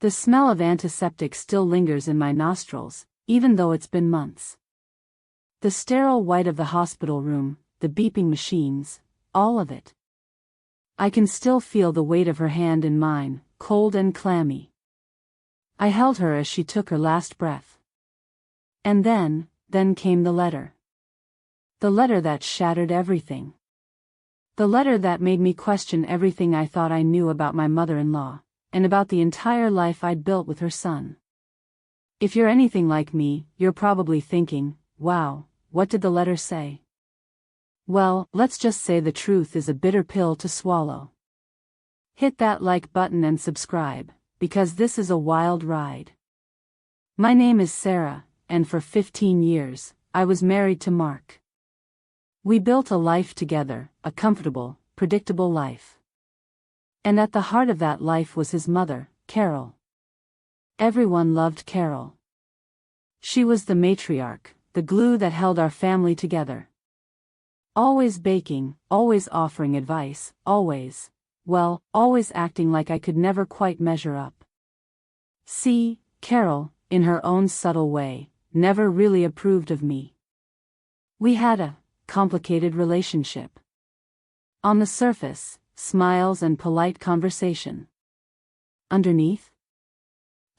The smell of antiseptic still lingers in my nostrils, even though it's been months. The sterile white of the hospital room, the beeping machines, all of it. I can still feel the weight of her hand in mine, cold and clammy. I held her as she took her last breath. And then came the letter. The letter that shattered everything. The letter that made me question everything I thought I knew about my mother-in-law, and about the entire life I'd built with her son. If you're anything like me, you're probably thinking, wow, what did the letter say? Well, let's just say the truth is a bitter pill to swallow. Hit that like button and subscribe, because this is a wild ride. My name is Sarah, and for 15 years, I was married to Mark. We built a life together, a comfortable, predictable life. And at the heart of that life was his mother, Carol. Everyone loved Carol. She was the matriarch, the glue that held our family together. Always baking, always offering advice, always acting like I could never quite measure up. See, Carol, in her own subtle way, never really approved of me. We had a complicated relationship. On the surface, smiles and polite conversation. Underneath,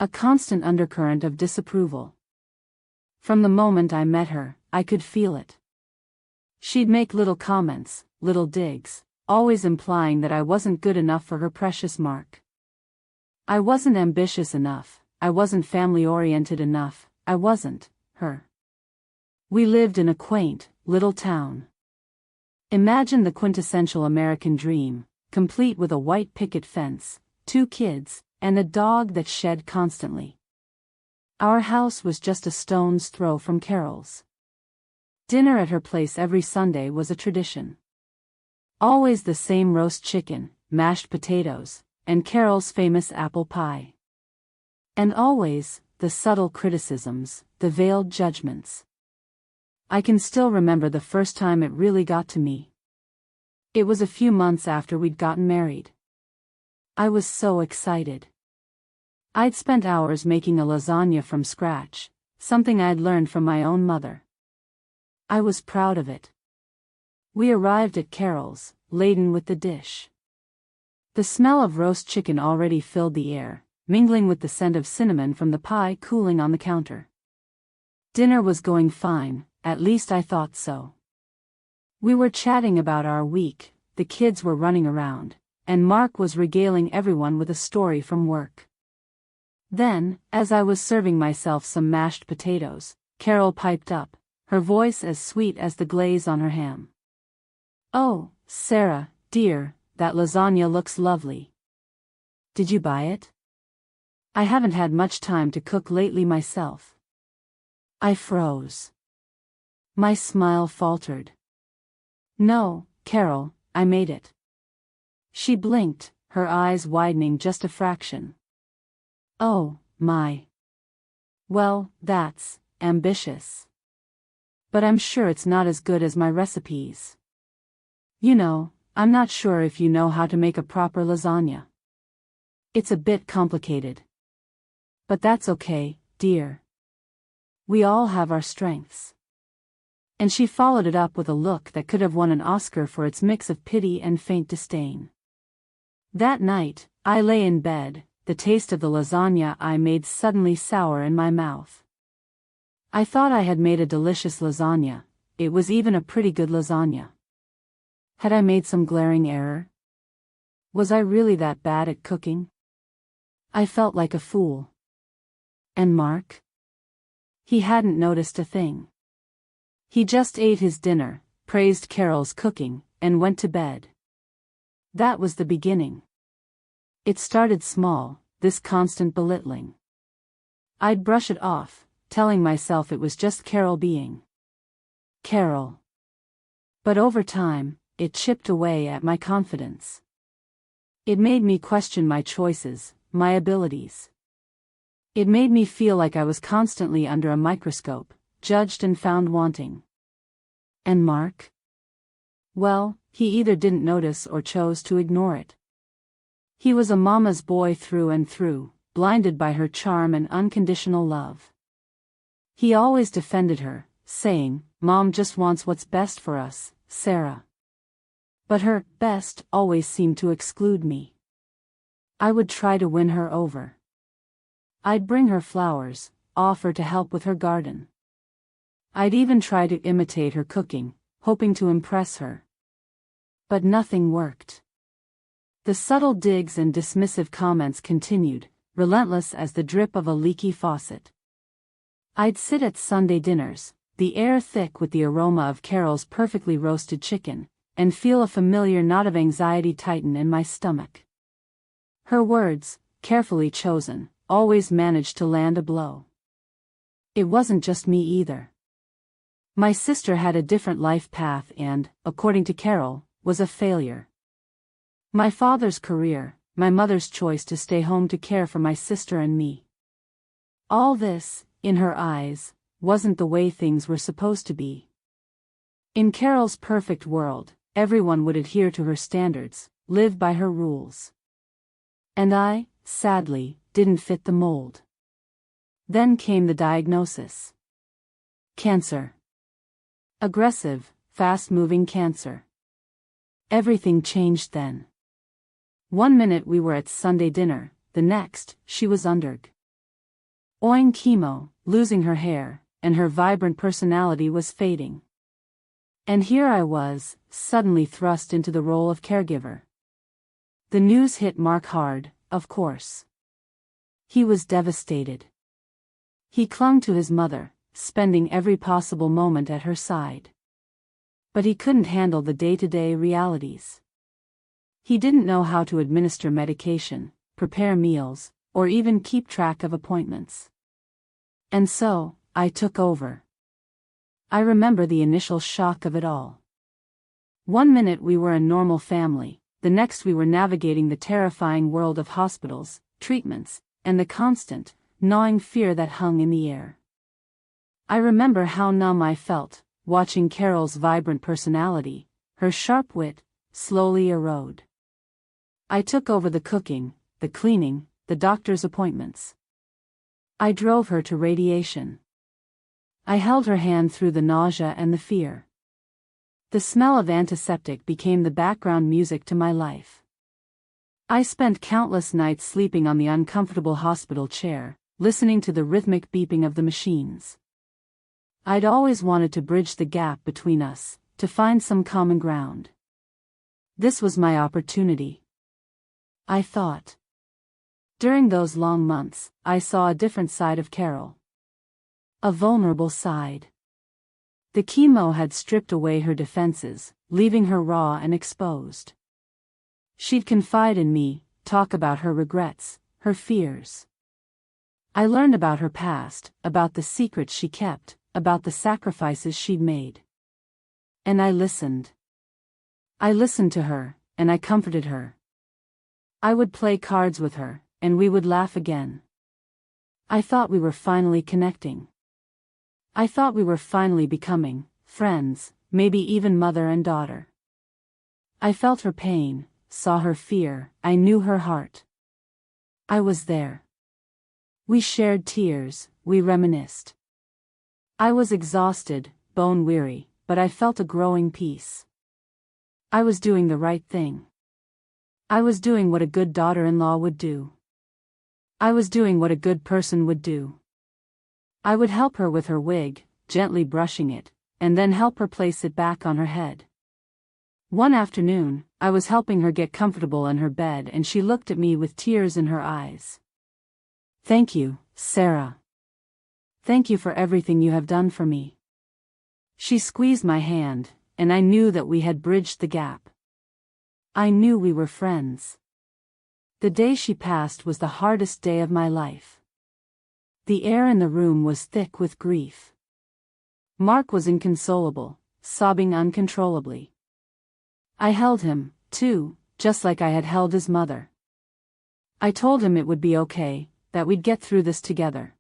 a constant undercurrent of disapproval. From the moment I met her, I could feel it. She'd make little comments, little digs, always implying that I wasn't good enough for her precious Mark. I wasn't ambitious enough, I wasn't family-oriented enough, I wasn't her. We lived in a quaint, little town. Imagine the quintessential American dream, complete with a white picket fence, 2 kids, and a dog that shed constantly. Our house was just a stone's throw from Carol's. Dinner at her place every Sunday was a tradition. Always the same roast chicken, mashed potatoes, and Carol's famous apple pie. And always, the subtle criticisms, the veiled judgments. I can still remember the first time it really got to me. It was a few months after we'd gotten married. I was so excited. I'd spent hours making a lasagna from scratch, something I'd learned from my own mother. I was proud of it. We arrived at Carol's, laden with the dish. The smell of roast chicken already filled the air, mingling with the scent of cinnamon from the pie cooling on the counter. Dinner was going fine, at least I thought so. We were chatting about our week, the kids were running around, and Mark was regaling everyone with a story from work. Then, as I was serving myself some mashed potatoes, Carol piped up, her voice as sweet as the glaze on her ham. "Oh, Sarah, dear, that lasagna looks lovely. Did you buy it? I haven't had much time to cook lately myself." I froze. My smile faltered. "No, Carol, I made it." She blinked, her eyes widening just a fraction. "Oh, my. Well, that's ambitious. But I'm sure it's not as good as my recipes. You know, I'm not sure if you know how to make a proper lasagna. It's a bit complicated. But that's okay, dear. We all have our strengths." And she followed it up with a look that could have won an Oscar for its mix of pity and faint disdain. That night, I lay in bed, the taste of the lasagna I made suddenly sour in my mouth. I thought I had made a delicious lasagna, it was even a pretty good lasagna. Had I made some glaring error? Was I really that bad at cooking? I felt like a fool. And Mark? He hadn't noticed a thing. He just ate his dinner, praised Carol's cooking, and went to bed. That was the beginning. It started small, this constant belittling. I'd brush it off, telling myself it was just Carol being Carol. But over time, it chipped away at my confidence. It made me question my choices, my abilities. It made me feel like I was constantly under a microscope, judged and found wanting. And Mark? Well, he either didn't notice or chose to ignore it. He was a mama's boy through and through, blinded by her charm and unconditional love. He always defended her, saying, "Mom just wants what's best for us, Sarah." But her best always seemed to exclude me. I would try to win her over. I'd bring her flowers, offer to help with her garden. I'd even try to imitate her cooking, hoping to impress her. But nothing worked. The subtle digs and dismissive comments continued, relentless as the drip of a leaky faucet. I'd sit at Sunday dinners, the air thick with the aroma of Carol's perfectly roasted chicken, and feel a familiar knot of anxiety tighten in my stomach. Her words, carefully chosen, always managed to land a blow. It wasn't just me either. My sister had a different life path and, according to Carol, was a failure. My father's career, my mother's choice to stay home to care for my sister and me. All this, in her eyes, wasn't the way things were supposed to be. In Carol's perfect world, everyone would adhere to her standards, live by her rules. And I, sadly, didn't fit the mold. Then came the diagnosis. Cancer. Aggressive, fast-moving cancer. Everything changed then. One minute we were at Sunday dinner, the next, she was underg. Oing chemo, losing her hair, and her vibrant personality was fading. And here I was, suddenly thrust into the role of caregiver. The news hit Mark hard, of course. He was devastated. He clung to his mother, spending every possible moment at her side. But he couldn't handle the day-to-day realities. He didn't know how to administer medication, prepare meals, or even keep track of appointments. And so, I took over. I remember the initial shock of it all. One minute we were a normal family, the next we were navigating the terrifying world of hospitals, treatments, and the constant, gnawing fear that hung in the air. I remember how numb I felt, watching Carol's vibrant personality, her sharp wit, slowly erode. I took over the cooking, the cleaning, the doctor's appointments. I drove her to radiation. I held her hand through the nausea and the fear. The smell of antiseptic became the background music to my life. I spent countless nights sleeping on the uncomfortable hospital chair, listening to the rhythmic beeping of the machines. I'd always wanted to bridge the gap between us, to find some common ground. This was my opportunity. I thought. During those long months, I saw a different side of Carol. A vulnerable side. The chemo had stripped away her defenses, leaving her raw and exposed. She'd confide in me, talk about her regrets, her fears. I learned about her past, about the secrets she kept, about the sacrifices she'd made. And I listened. I listened to her, and I comforted her. I would play cards with her, and we would laugh again. I thought we were finally connecting. I thought we were finally becoming friends, maybe even mother and daughter. I felt her pain, saw her fear, I knew her heart. I was there. We shared tears, we reminisced. I was exhausted, bone-weary, but I felt a growing peace. I was doing the right thing. I was doing what a good daughter-in-law would do. I was doing what a good person would do. I would help her with her wig, gently brushing it, and then help her place it back on her head. One afternoon, I was helping her get comfortable in her bed and she looked at me with tears in her eyes. "Thank you, Sarah. Thank you for everything you have done for me." She squeezed my hand, and I knew that we had bridged the gap. I knew we were friends. The day she passed was the hardest day of my life. The air in the room was thick with grief. Mark was inconsolable, sobbing uncontrollably. I held him, too, just like I had held his mother. I told him it would be okay, that we'd get through this together.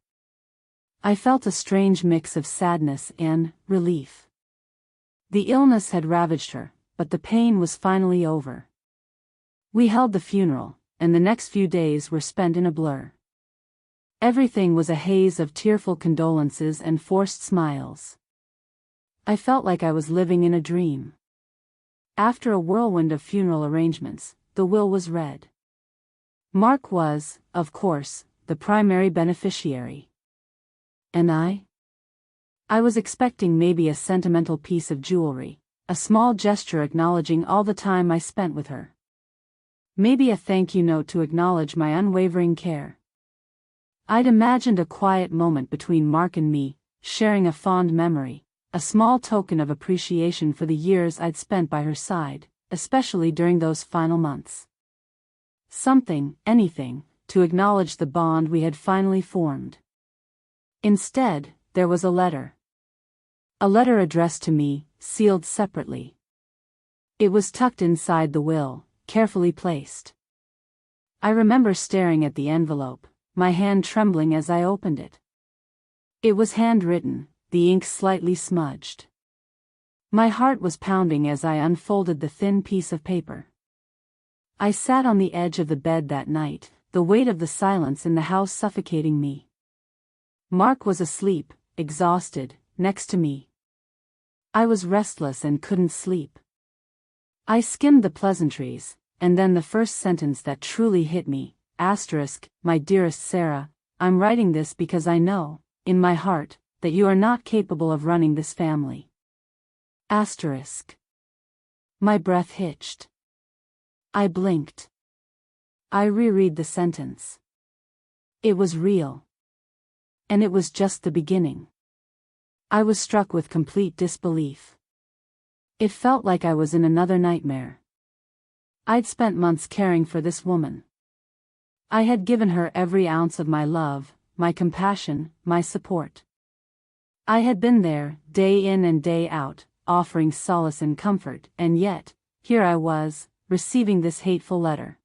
I felt a strange mix of sadness and relief. The illness had ravaged her, but the pain was finally over. We held the funeral, and the next few days were spent in a blur. Everything was a haze of tearful condolences and forced smiles. I felt like I was living in a dream. After a whirlwind of funeral arrangements, the will was read. Mark was, of course, the primary beneficiary. And I? I was expecting maybe a sentimental piece of jewelry, a small gesture acknowledging all the time I spent with her. Maybe a thank you note to acknowledge my unwavering care. I'd imagined a quiet moment between Mark and me, sharing a fond memory, a small token of appreciation for the years I'd spent by her side, especially during those final months. Something, anything, to acknowledge the bond we had finally formed. Instead, there was a letter. A letter addressed to me, sealed separately. It was tucked inside the will, carefully placed. I remember staring at the envelope, my hand trembling as I opened it. It was handwritten, the ink slightly smudged. My heart was pounding as I unfolded the thin piece of paper. I sat on the edge of the bed that night, the weight of the silence in the house suffocating me. Mark was asleep, exhausted, next to me. I was restless and couldn't sleep. I skimmed the pleasantries, and then the first sentence that truly hit me, my dearest Sarah, I'm writing this because I know, in my heart, that you are not capable of running this family. My breath hitched. I blinked. I reread the sentence. It was real. And it was just the beginning. I was struck with complete disbelief. It felt like I was in another nightmare. I'd spent months caring for this woman. I had given her every ounce of my love, my compassion, my support. I had been there, day in and day out, offering solace and comfort, and yet, here I was, receiving this hateful letter.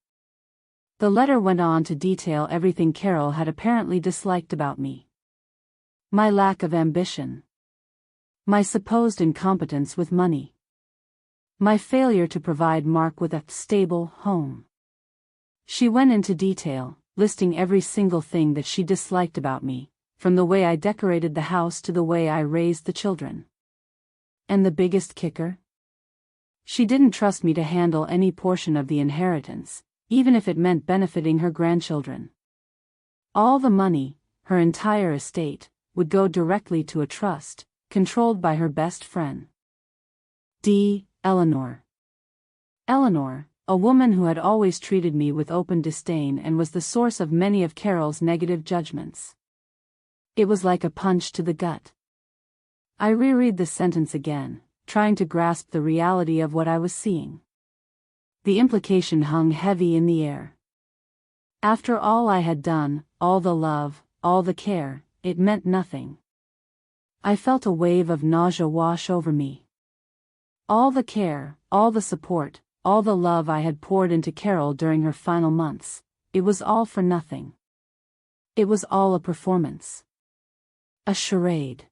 The letter went on to detail everything Carol had apparently disliked about me. My lack of ambition. My supposed incompetence with money. My failure to provide Mark with a stable home. She went into detail, listing every single thing that she disliked about me, from the way I decorated the house to the way I raised the children. And the biggest kicker? She didn't trust me to handle any portion of the inheritance, even if it meant benefiting her grandchildren. All the money, her entire estate, would go directly to a trust, controlled by her best friend. Eleanor. Eleanor, a woman who had always treated me with open disdain and was the source of many of Carol's negative judgments. It was like a punch to the gut. I reread the sentence again, trying to grasp the reality of what I was seeing. The implication hung heavy in the air. After all I had done, all the love, all the care, it meant nothing. I felt a wave of nausea wash over me. All the care, all the support, all the love I had poured into Carol during her final months, it was all for nothing. It was all a performance. A charade.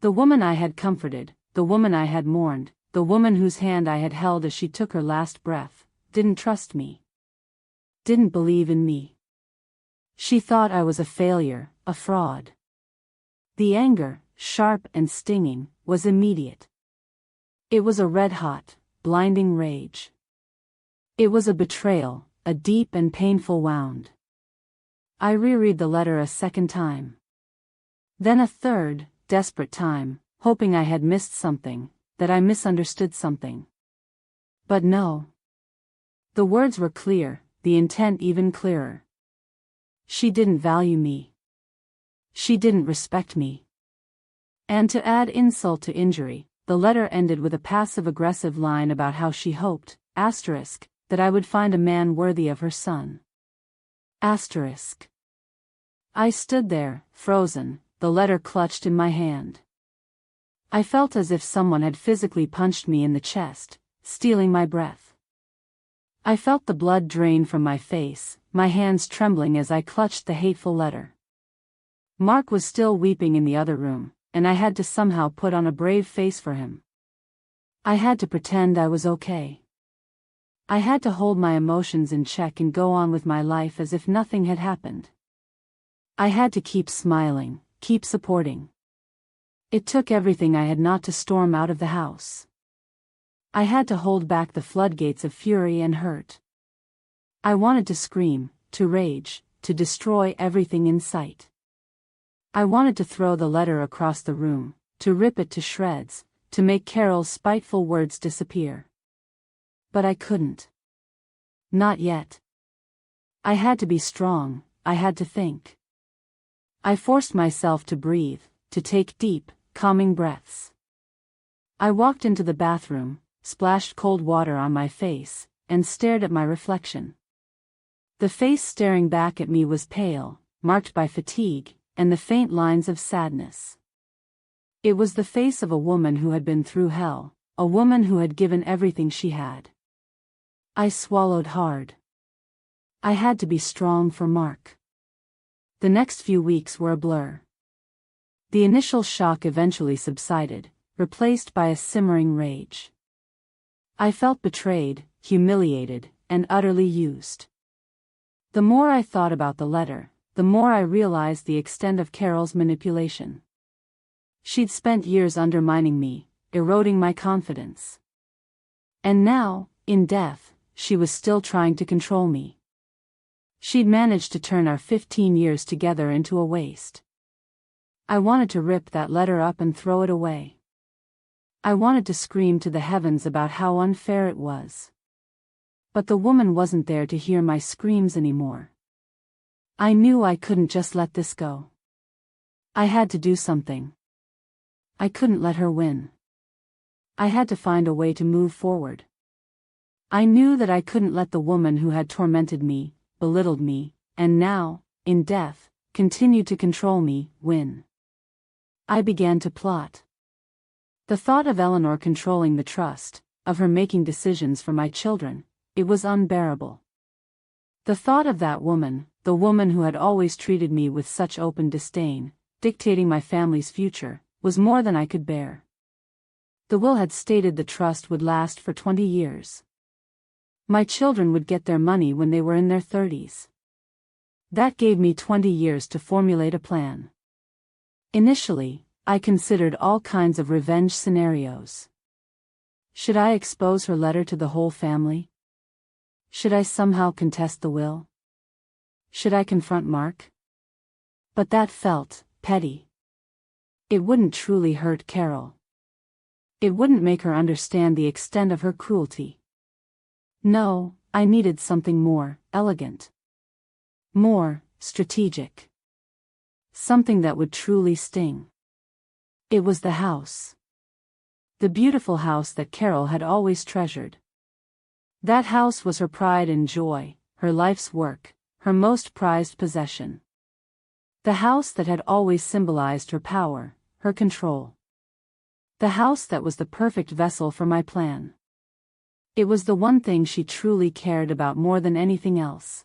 The woman I had comforted, the woman I had mourned, the woman whose hand I had held as she took her last breath, didn't trust me. Didn't believe in me. She thought I was a failure, a fraud. The anger, sharp and stinging, was immediate. It was a red-hot, blinding rage. It was a betrayal, a deep and painful wound. I reread the letter a second time. Then a third, desperate time, hoping I had missed something, that I misunderstood something. But no. The words were clear, the intent even clearer. She didn't value me. She didn't respect me. And to add insult to injury, the letter ended with a passive-aggressive line about how she hoped, that I would find a man worthy of her son. I stood there, frozen, the letter clutched in my hand. I felt as if someone had physically punched me in the chest, stealing my breath. I felt the blood drain from my face, my hands trembling as I clutched the hateful letter. Mark was still weeping in the other room, and I had to somehow put on a brave face for him. I had to pretend I was okay. I had to hold my emotions in check and go on with my life as if nothing had happened. I had to keep smiling, keep supporting. It took everything I had not to storm out of the house. I had to hold back the floodgates of fury and hurt. I wanted to scream, to rage, to destroy everything in sight. I wanted to throw the letter across the room, to rip it to shreds, to make Carol's spiteful words disappear. But I couldn't. Not yet. I had to be strong, I had to think. I forced myself to breathe, to take deep, calming breaths. I walked into the bathroom, splashed cold water on my face, and stared at my reflection. The face staring back at me was pale, marked by fatigue, and the faint lines of sadness. It was the face of a woman who had been through hell, a woman who had given everything she had. I swallowed hard. I had to be strong for Mark. The next few weeks were a blur. The initial shock eventually subsided, replaced by a simmering rage. I felt betrayed, humiliated, and utterly used. The more I thought about the letter, the more I realized the extent of Carol's manipulation. She'd spent years undermining me, eroding my confidence. And now, in death, she was still trying to control me. She'd managed to turn our 15 years together into a waste. I wanted to rip that letter up and throw it away. I wanted to scream to the heavens about how unfair it was. But the woman wasn't there to hear my screams anymore. I knew I couldn't just let this go. I had to do something. I couldn't let her win. I had to find a way to move forward. I knew that I couldn't let the woman who had tormented me, belittled me, and now, in death, continued to control me, win. I began to plot. The thought of Eleanor controlling the trust, of her making decisions for my children, it was unbearable. The thought of that woman, the woman who had always treated me with such open disdain, dictating my family's future, was more than I could bear. The will had stated the trust would last for 20 years. My children would get their money when they were in their 30s. That gave me 20 years to formulate a plan. Initially, I considered all kinds of revenge scenarios. Should I expose her letter to the whole family? Should I somehow contest the will? Should I confront Mark? But that felt petty. It wouldn't truly hurt Carol. It wouldn't make her understand the extent of her cruelty. No, I needed something more elegant. More strategic. Something that would truly sting. It was the house. The beautiful house that Carol had always treasured. That house was her pride and joy, her life's work, her most prized possession. The house that had always symbolized her power, her control. The house that was the perfect vessel for my plan. It was the one thing she truly cared about more than anything else.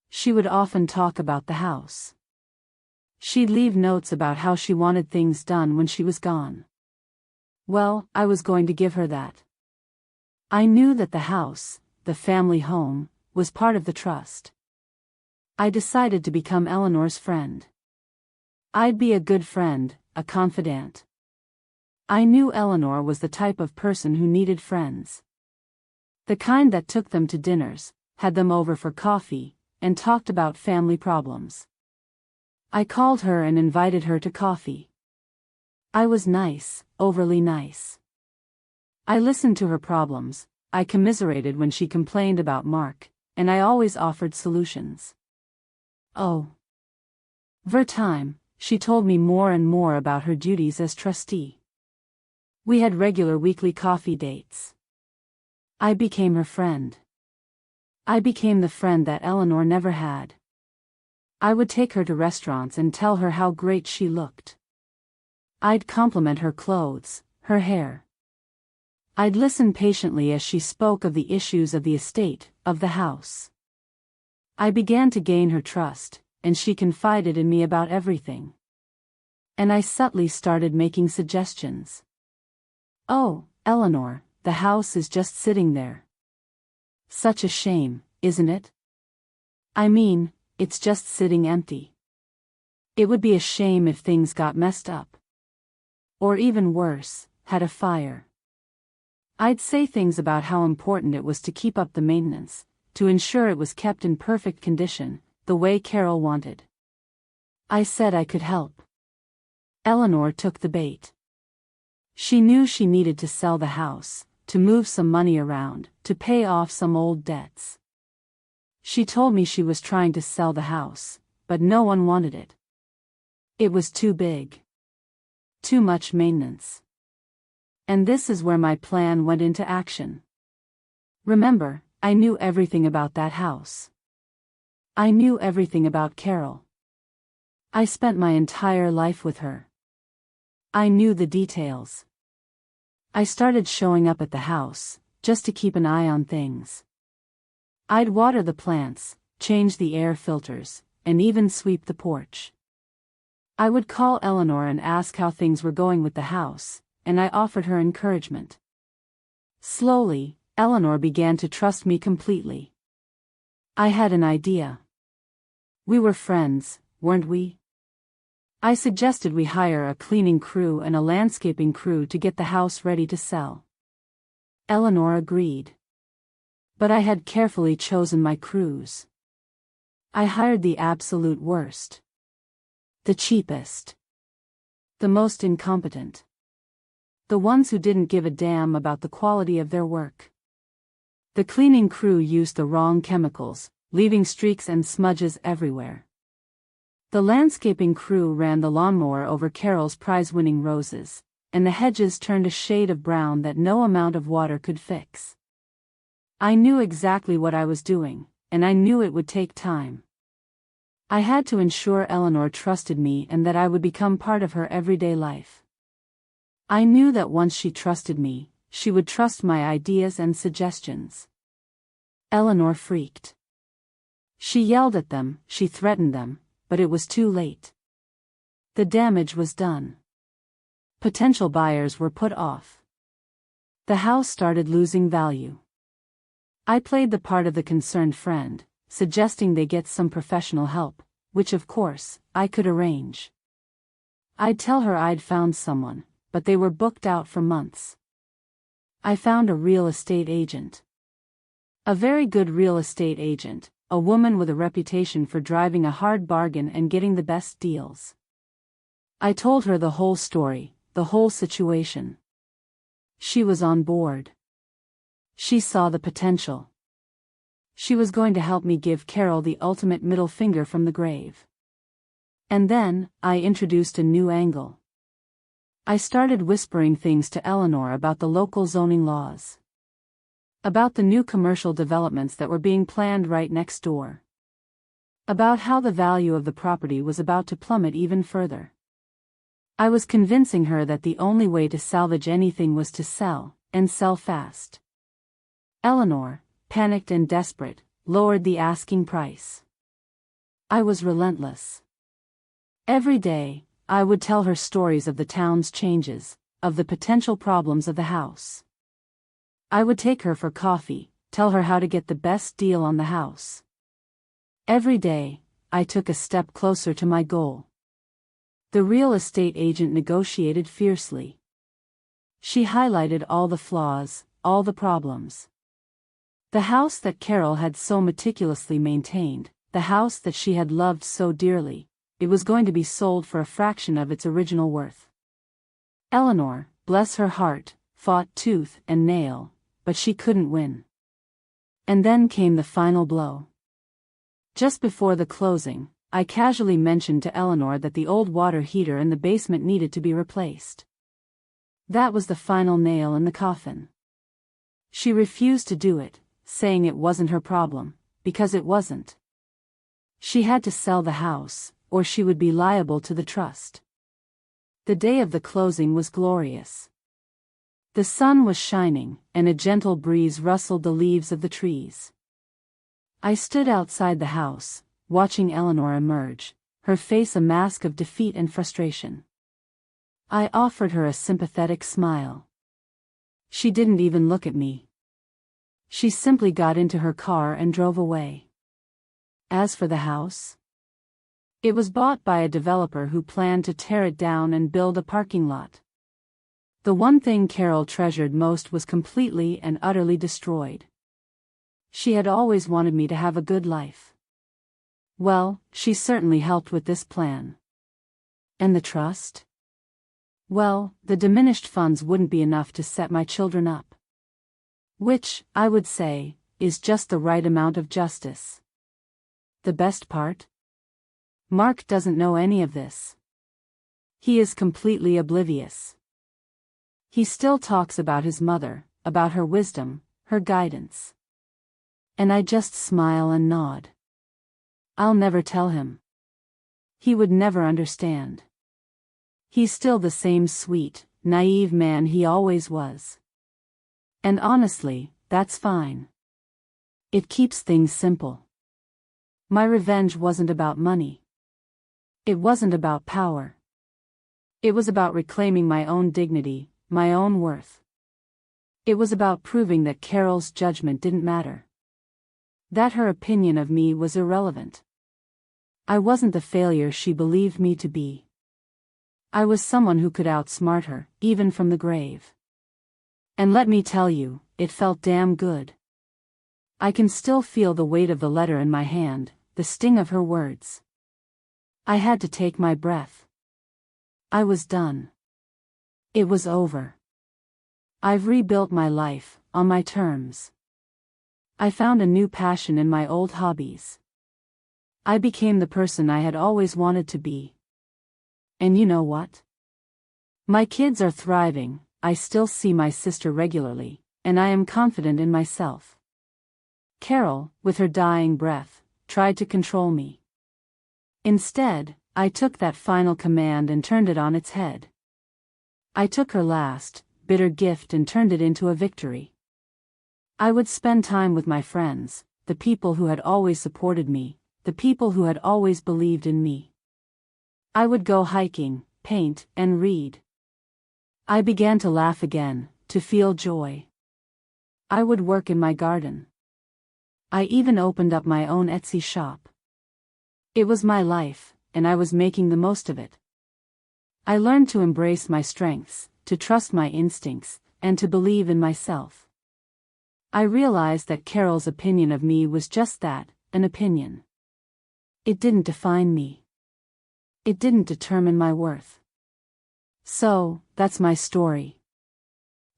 She would often talk about the house. She'd leave notes about how she wanted things done when she was gone. Well, I was going to give her that. I knew that the house, the family home, was part of the trust. I decided to become Eleanor's friend. I'd be a good friend, a confidant. I knew Eleanor was the type of person who needed friends. The kind that took them to dinners, had them over for coffee, and talked about family problems. I called her and invited her to coffee. I was nice, overly nice. I listened to her problems, I commiserated when she complained about Mark, and I always offered solutions. Oh. Over time, she told me more and more about her duties as trustee. We had regular weekly coffee dates. I became her friend. I became the friend that Eleanor never had. I would take her to restaurants and tell her how great she looked. I'd compliment her clothes, her hair. I'd listen patiently as she spoke of the issues of the estate, of the house. I began to gain her trust, and she confided in me about everything. And I subtly started making suggestions. Oh, Eleanor, the house is just sitting there. Such a shame, isn't it? I mean, it's just sitting empty. It would be a shame if things got messed up. Or even worse, had a fire. I'd say things about how important it was to keep up the maintenance, to ensure it was kept in perfect condition, the way Carol wanted. I said I could help. Eleanor took the bait. She knew she needed to sell the house, to move some money around, to pay off some old debts. She told me she was trying to sell the house, but no one wanted it. It was too big. Too much maintenance. And this is where my plan went into action. Remember, I knew everything about that house. I knew everything about Carol. I spent my entire life with her. I knew the details. I started showing up at the house, just to keep an eye on things. I'd water the plants, change the air filters, and even sweep the porch. I would call Eleanor and ask how things were going with the house, and I offered her encouragement. Slowly, Eleanor began to trust me completely. I had an idea. We were friends, weren't we? I suggested we hire a cleaning crew and a landscaping crew to get the house ready to sell. Eleanor agreed. But I had carefully chosen my crews. I hired the absolute worst. The cheapest. The most incompetent. The ones who didn't give a damn about the quality of their work. The cleaning crew used the wrong chemicals, leaving streaks and smudges everywhere. The landscaping crew ran the lawnmower over Carol's prize-winning roses, and the hedges turned a shade of brown that no amount of water could fix. I knew exactly what I was doing, and I knew it would take time. I had to ensure Eleanor trusted me and that I would become part of her everyday life. I knew that once she trusted me, she would trust my ideas and suggestions. Eleanor freaked. She yelled at them, she threatened them, but it was too late. The damage was done. Potential buyers were put off. The house started losing value. I played the part of the concerned friend, suggesting they get some professional help, which of course, I could arrange. I'd tell her I'd found someone, but they were booked out for months. I found a real estate agent. A very good real estate agent, a woman with a reputation for driving a hard bargain and getting the best deals. I told her the whole story, the whole situation. She was on board. She saw the potential. She was going to help me give Carol the ultimate middle finger from the grave. And then, I introduced a new angle. I started whispering things to Eleanor about the local zoning laws. About the new commercial developments that were being planned right next door. About how the value of the property was about to plummet even further. I was convincing her that the only way to salvage anything was to sell, and sell fast. Eleanor, panicked and desperate, lowered the asking price. I was relentless. Every day, I would tell her stories of the town's changes, of the potential problems of the house. I would take her for coffee, tell her how to get the best deal on the house. Every day, I took a step closer to my goal. The real estate agent negotiated fiercely. She highlighted all the flaws, all the problems. The house that Carol had so meticulously maintained, the house that she had loved so dearly, it was going to be sold for a fraction of its original worth. Eleanor, bless her heart, fought tooth and nail, but she couldn't win. And then came the final blow. Just before the closing, I casually mentioned to Eleanor that the old water heater in the basement needed to be replaced. That was the final nail in the coffin. She refused to do it, saying it wasn't her problem, because it wasn't. She had to sell the house, or she would be liable to the trust. The day of the closing was glorious. The sun was shining, and a gentle breeze rustled the leaves of the trees. I stood outside the house, watching Eleanor emerge, her face a mask of defeat and frustration. I offered her a sympathetic smile. She didn't even look at me. She simply got into her car and drove away. As for the house, It was bought by a developer who planned to tear it down and build a parking lot. The one thing Carol treasured most was completely and utterly destroyed. She had always wanted me to have a good life. Well, she certainly helped with this plan. And the trust? Well, the diminished funds wouldn't be enough to set my children up. Which, I would say, is just the right amount of justice. The best part? Mark doesn't know any of this. He is completely oblivious. He still talks about his mother, about her wisdom, her guidance. And I just smile and nod. I'll never tell him. He would never understand. He's still the same sweet, naive man he always was. And honestly, that's fine. It keeps things simple. My revenge wasn't about money. It wasn't about power. It was about reclaiming my own dignity, my own worth. It was about proving that Carol's judgment didn't matter. That her opinion of me was irrelevant. I wasn't the failure she believed me to be. I was someone who could outsmart her, even from the grave. And let me tell you, it felt damn good. I can still feel the weight of the letter in my hand, the sting of her words. I had to take my breath. I was done. It was over. I've rebuilt my life, on my terms. I found a new passion in my old hobbies. I became the person I had always wanted to be. And you know what? My kids are thriving, I still see my sister regularly, and I am confident in myself. Carol, with her dying breath, tried to control me. Instead, I took that final command and turned it on its head. I took her last, bitter gift and turned it into a victory. I would spend time with my friends, the people who had always supported me, the people who had always believed in me. I would go hiking, paint, and read. I began to laugh again, to feel joy. I would work in my garden. I even opened up my own Etsy shop. It was my life, and I was making the most of it. I learned to embrace my strengths, to trust my instincts, and to believe in myself. I realized that Carol's opinion of me was just that, an opinion. It didn't define me. It didn't determine my worth. So, that's my story.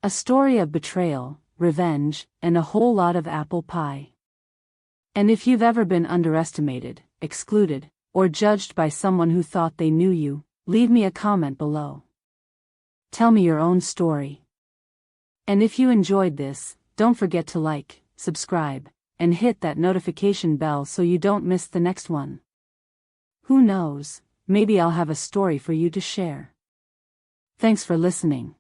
A story of betrayal, revenge, and a whole lot of apple pie. And if you've ever been underestimated, excluded, or judged by someone who thought they knew you, leave me a comment below. Tell me your own story. And if you enjoyed this, don't forget to like, subscribe, and hit that notification bell so you don't miss the next one. Who knows, maybe I'll have a story for you to share. Thanks for listening.